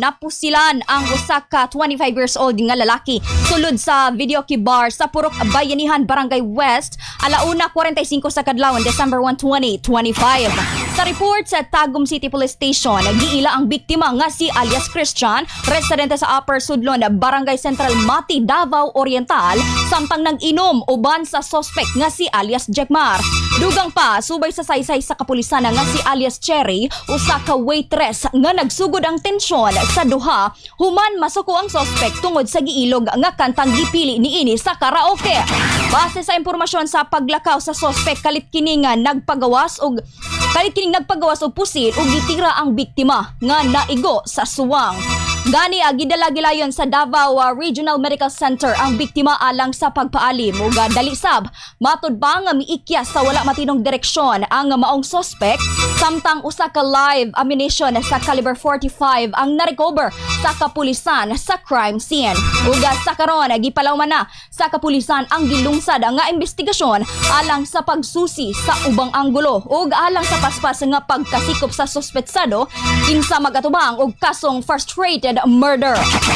Napusilan ang usa ka 25 years old nga lalaki sulod sa Videoke bar sa Purok Bayanihan, Barangay West, alauna 45 sa kadlawon, December 1, 2025. Sa report sa Tagum City Police Station, giila ang biktima nga si alias Christian, residente sa Upper Sudlon, Barangay Central Mati, Davao Oriental, samtang nag-inom uban sa suspect nga si alias Jackmar. Dugang pa, subay sa saysay sa kapulisan nga si alias Cherry, usa ka waitress nga nagsugod ang tensyon sa duha, human masuko ang suspect tungod sa giilog nga kantang gipili niini sa karaoke. Base sa impormasyon sa paglakaw sa suspect, kalit kini nagpagawas og pusil ug gitira ang biktima nga naigo sa suwang. Gani gidala-gilayon sa Davao Regional Medical Center ang biktima alang sa pagpaalim ug dalisab matud pa nga miikyas sa wala matinong direksyon ang maong suspect, samtang usa ka live ammunition sa caliber 45 ang narecover sa kapulisan sa crime scene. Ug sa karon gipalaw man na sa kapulisan ang gilungsad nga investigasyon alang sa pagsusi sa ubang anggulo ug alang sa paspas nga pagkasikop sa suspetsado kinsa magatubang og kasong frustrated murder.